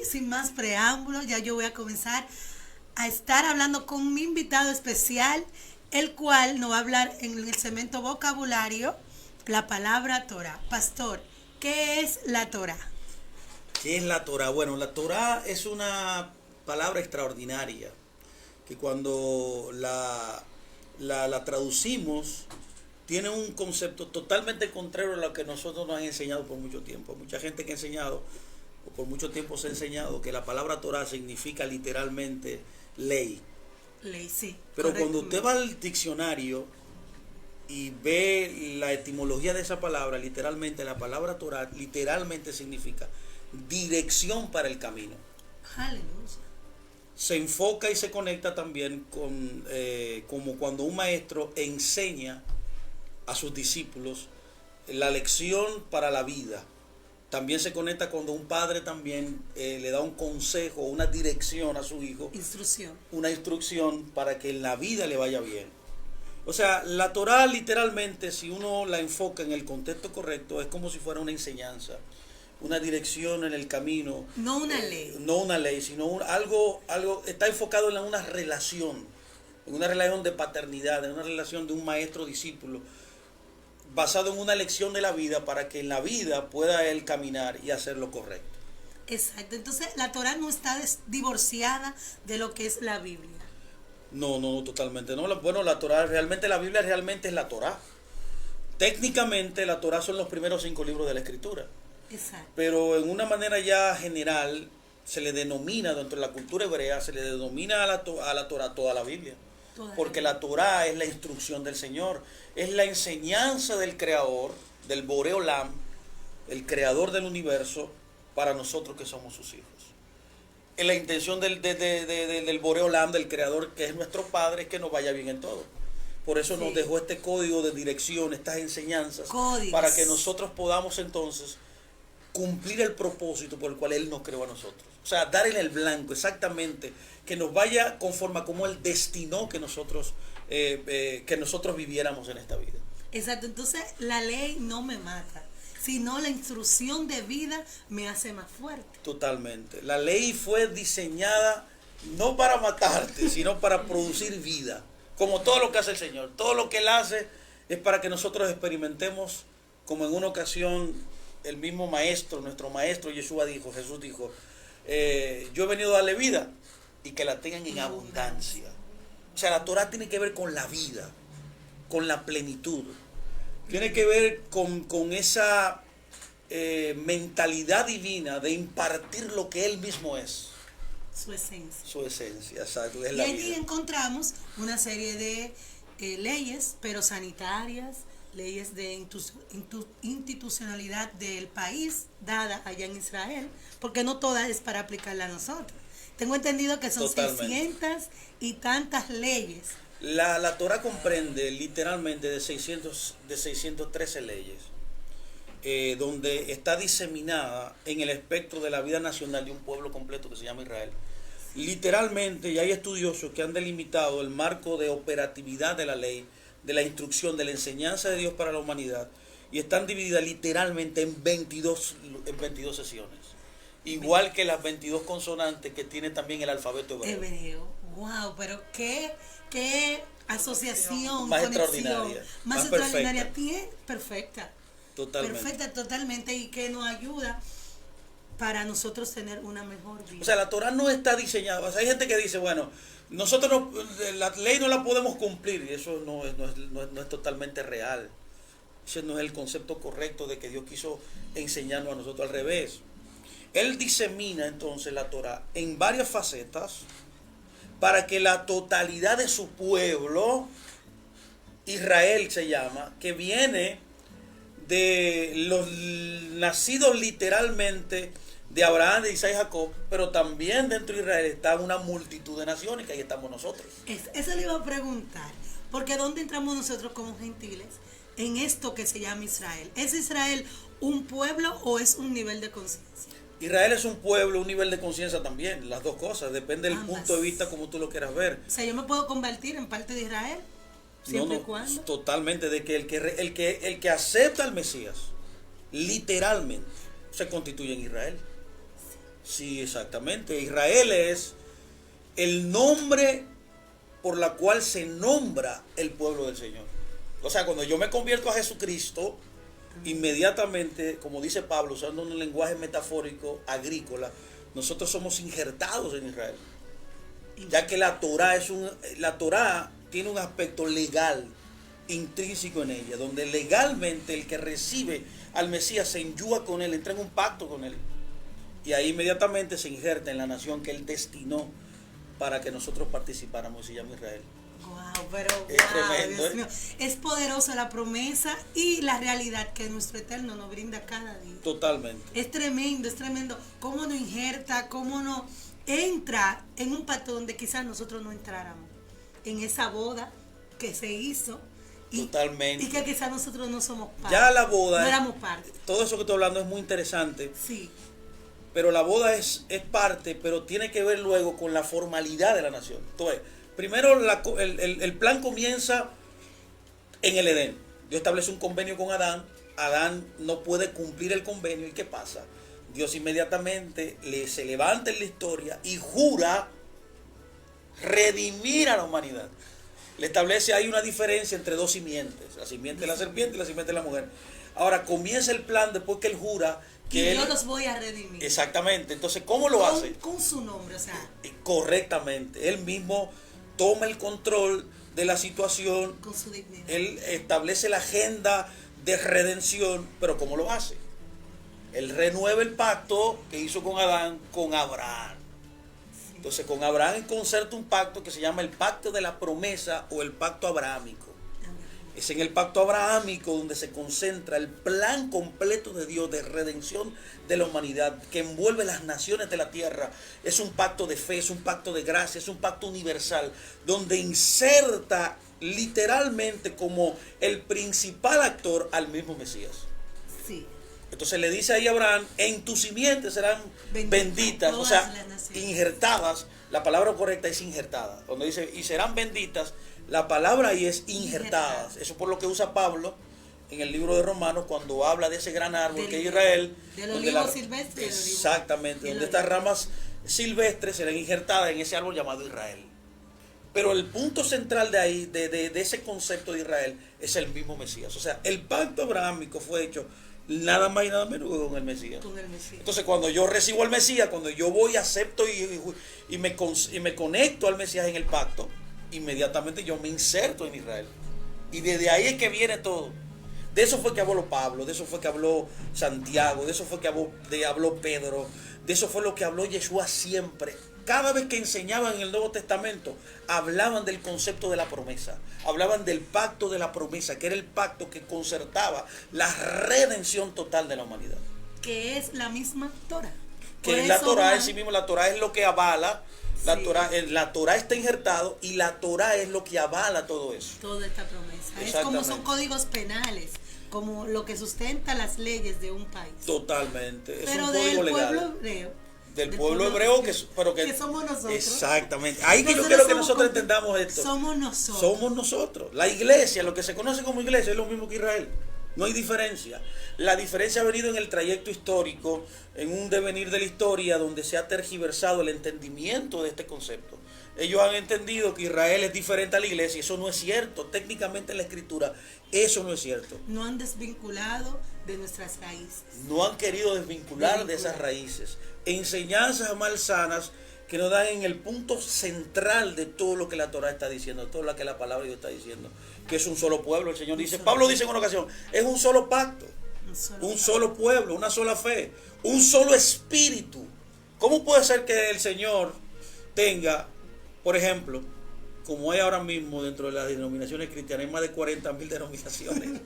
sin más preámbulos, ya yo voy a comenzar a estar hablando con mi invitado especial, el cual nos va a hablar en el segmento vocabulario la palabra Torah. Pastor, ¿qué es la Torah? ¿Qué es la Torah? Bueno, la Torah es una palabra extraordinaria que cuando la traducimos tiene un concepto totalmente contrario a lo que nosotros nos han enseñado por mucho tiempo. Mucha gente que ha enseñado, o por mucho tiempo se ha enseñado, que la palabra Torah significa literalmente ley. Ley, sí. Pero cuando usted va al diccionario y ve la etimología de esa palabra, literalmente la palabra Torah literalmente significa dirección para el camino. Aleluya. Se enfoca y se conecta también con como cuando un maestro enseña a sus discípulos la lección para la vida. También se conecta cuando un padre también le da un consejo, una dirección a su hijo. Instrucción. Una instrucción para que en la vida le vaya bien. O sea, la Torah literalmente, si uno la enfoca en el contexto correcto, es como si fuera una enseñanza, una dirección en el camino. No una ley. No una ley, sino algo está enfocado en una relación de paternidad, en una relación de un maestro-discípulo, basado en una lección de la vida para que en la vida pueda él caminar y hacer lo correcto. Exacto. Entonces, la Torah no está divorciada de lo que es la Biblia. No, totalmente. No, bueno, la Torah, realmente la Biblia realmente es la Torah. Técnicamente la Torah son los primeros 5 libros de la Escritura. Exacto. Pero en una manera ya general se le denomina, dentro de la cultura hebrea, se le denomina a la Torah toda la Biblia. Porque la Torah es la instrucción del Señor, es la enseñanza del Creador, del Boré Olam, el Creador del universo, para nosotros que somos sus hijos. Es la intención del Boré Olam, del Creador, que es nuestro Padre, es que nos vaya bien en todo. Por eso nos dejó este código de dirección, estas enseñanzas, para que nosotros podamos entonces cumplir el propósito por el cual Él nos creó a nosotros. O sea, dar en el blanco exactamente, que nos vaya conforme a cómo Él destinó que nosotros viviéramos en esta vida. Exacto, entonces la ley no me mata, sino la instrucción de vida me hace más fuerte. Totalmente. La ley fue diseñada no para matarte, sino para producir vida. Como todo lo que hace el Señor. Todo lo que Él hace es para que nosotros experimentemos, como en una ocasión el mismo maestro, nuestro maestro Jesús dijo, yo he venido a darle vida y que la tengan en abundancia. O sea, la Torah tiene que ver con la vida, con la plenitud. Tiene que ver con esa mentalidad divina de impartir lo que Él mismo es. Su esencia. Su esencia, exacto. Es y la allí vida. encontramos una serie de leyes, pero sanitarias, leyes de institucionalidad del país, dada allá en Israel, porque no todas es para aplicarla a nosotros. Tengo entendido que son Totalmente. 600 y tantas leyes. La Torah comprende literalmente de 613 leyes, donde está diseminada en el espectro de la vida nacional de un pueblo completo que se llama Israel. Literalmente, y hay estudiosos que han delimitado el marco de operatividad de la ley, de la instrucción, de la enseñanza de Dios para la humanidad, y están divididas literalmente en 22 sesiones. Igual que las 22 consonantes que tiene también el alfabeto hebreo. Wow, pero qué asociación, más conexión, extraordinaria. más extraordinaria. Perfecta. Totalmente. Perfecta, totalmente, y que nos ayuda para nosotros tener una mejor vida. O sea, la Torah no está diseñada. O sea, hay gente que dice, bueno, nosotros la ley no la podemos cumplir, y eso no es totalmente real. Ese no es el concepto correcto de que Dios quiso enseñarnos a nosotros, al revés. Él disemina entonces la Torah en varias facetas para que la totalidad de su pueblo, Israel se llama, que viene de los nacidos literalmente de Abraham, de Isaac y Jacob, pero también dentro de Israel está una multitud de naciones, que ahí estamos nosotros. Eso le iba a preguntar, porque ¿dónde entramos nosotros como gentiles en esto que se llama Israel? ¿Es Israel un pueblo o es un nivel de conciencia? Israel es un pueblo, un nivel de conciencia también, las dos cosas, depende del punto de vista como tú lo quieras ver. O sea, yo me puedo convertir en parte de Israel, siempre y cuando. Totalmente, de que el que acepta al Mesías, literalmente, se constituye en Israel. Sí, exactamente. Israel es el nombre por la cual se nombra el pueblo del Señor. O sea, cuando yo me convierto a Jesucristo, inmediatamente, como dice Pablo, usando un lenguaje metafórico agrícola, nosotros somos injertados en Israel. Ya que la Torá tiene un aspecto legal intrínseco en ella, donde legalmente el que recibe al Mesías se inyúa con él, entra en un pacto con él. Y ahí inmediatamente se injerta en la nación que él destinó para que nosotros participáramos, se llama Israel. Wow, pero Es wow, tremendo, Dios mío. Es poderosa la promesa y la realidad que nuestro Eterno nos brinda cada día. Totalmente. Es tremendo cómo nos injerta, cómo nos entra en un pacto donde quizás nosotros no entráramos, en esa boda que se hizo. Totalmente. Y que quizás nosotros no somos parte. Ya la boda, no éramos parte. Todo eso que estoy hablando es muy interesante. Sí. Pero la boda es parte, pero tiene que ver luego con la formalidad de la nación. Entonces, primero el plan comienza en el Edén. Dios establece un convenio con Adán. Adán no puede cumplir el convenio. ¿Y qué pasa? Dios inmediatamente se levanta en la historia y jura redimir a la humanidad. Le establece ahí una diferencia entre dos simientes, la simiente de la serpiente y la simiente de la mujer. Ahora comienza el plan después que él jura que yo los voy a redimir. Exactamente. Entonces, ¿cómo lo hace? Con su nombre, o sea. Correctamente. Él mismo toma el control de la situación. Con su dignidad. Él establece la agenda de redención, pero ¿cómo lo hace? Él renueva el pacto que hizo con Adán, con Abraham. Entonces con Abraham concerta un pacto que se llama el pacto de la promesa o el pacto abrahámico. Es en el pacto abrahámico donde se concentra el plan completo de Dios de redención de la humanidad que envuelve las naciones de la tierra. Es un pacto de fe, es un pacto de gracia, es un pacto universal donde inserta literalmente como el principal actor al mismo Mesías. Sí. Entonces le dice ahí a Abraham, en tu simiente serán benditas, o sea, injertadas. La palabra correcta es injertada. Cuando dice, y serán benditas, la palabra ahí es injertadas. Eso por lo que usa Pablo en el libro de Romanos cuando habla de ese gran árbol que es Israel. Del olivo silvestre. Exactamente, donde estas ramas silvestres serán injertadas en ese árbol llamado Israel. Pero el punto central de ahí, de ese concepto de Israel, es el mismo Mesías. O sea, el pacto abrahámico fue hecho nada más y nada menos que con el Mesías. Entonces, cuando yo recibo al Mesías, cuando yo voy, acepto y me conecto al Mesías en el pacto, inmediatamente yo me inserto en Israel. Y desde ahí es que viene todo. De eso fue que habló Pablo, de eso fue que habló Santiago, de eso fue que habló Pedro, de eso fue lo que habló Yeshua siempre. Cada vez que enseñaban en el Nuevo Testamento, hablaban del concepto de la promesa, hablaban del pacto de la promesa, que era el pacto que concertaba la redención total de la humanidad. Que es la misma Torah. Que es la Torah en sí mismo, la Torah es lo que avala, la Torah está injertado y la Torah es lo que avala todo eso. Toda esta promesa. Es como son códigos penales, como lo que sustenta las leyes de un país. Totalmente. Pero es un código legal. Del pueblo hebreo que somos nosotros. Exactamente. Ahí que yo quiero que nosotros entendamos esto. Somos nosotros. Somos nosotros. La iglesia, lo que se conoce como iglesia, es lo mismo que Israel. No hay diferencia. La diferencia ha venido en el trayecto histórico, en un devenir de la historia donde se ha tergiversado el entendimiento de este concepto. Ellos han entendido que Israel es diferente a la iglesia y eso no es cierto. Técnicamente en la escritura eso no es cierto. No han desvinculado de nuestras raíces. No han querido desvincular de esas raíces. Enseñanzas malsanas que nos dan en el punto central de todo lo que la Torah está diciendo, todo lo que la palabra de Dios está diciendo, que es un solo pueblo. El Señor dice, Pablo dice en una ocasión, es un solo pacto, un solo pueblo, una sola fe, un solo espíritu. ¿Cómo puede ser que el Señor tenga, por ejemplo, como hay ahora mismo dentro de las denominaciones cristianas, hay más de 40.000 denominaciones?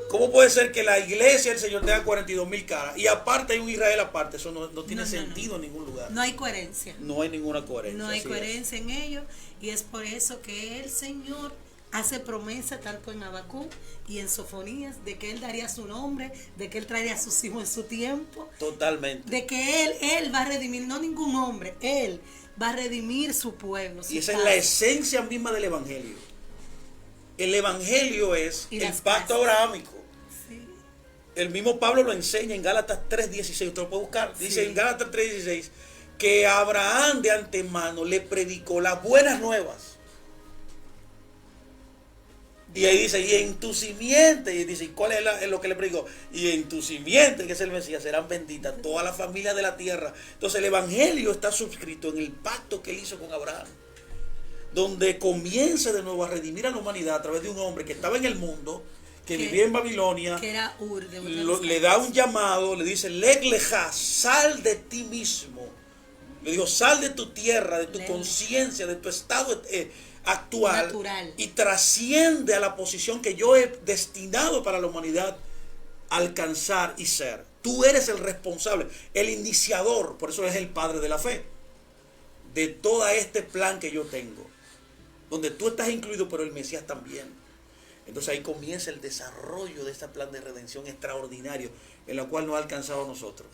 ¿Cómo puede ser que la iglesia del Señor tenga 42.000 caras y aparte hay un Israel aparte? Eso no tiene sentido en ningún lugar. No hay coherencia. No hay ninguna coherencia. No hay coherencia en ello y es por eso que el Señor hace promesa tanto en Habacuc y en Sofonías de que Él daría su nombre, de que Él traería a sus hijos en su tiempo. Totalmente. De que Él va a redimir, no ningún hombre, Él va a redimir su pueblo. Y esa es la esencia misma del Evangelio. El Evangelio es el pacto abrahámico. el mismo Pablo lo enseña en Gálatas 3:16, usted lo puede buscar, dice Sí. en Gálatas 3:16, que Abraham de antemano le predicó las buenas nuevas. Y ahí dice, y en tu simiente, y dice, ¿cuál es lo que le predicó? Y en tu simiente, que es el Mesías, serán benditas todas las familias de la tierra. Entonces el Evangelio está suscrito en el pacto que él hizo con Abraham, donde comienza de nuevo a redimir a la humanidad a través de un hombre que estaba en el mundo, que vivía en Babilonia, que era Ur de le da un llamado, le dice, Leg leja, sal de ti mismo. Le dijo, sal de tu tierra, de tu conciencia, de tu estado actual, natural, y trasciende a la posición que yo he destinado para la humanidad alcanzar y ser. Tú eres el responsable, el iniciador, por eso es el padre de la fe, de todo este plan que yo tengo, donde tú estás incluido, pero el Mesías también. Entonces ahí comienza el desarrollo de este plan de redención extraordinario, en la cual nos ha alcanzado a nosotros.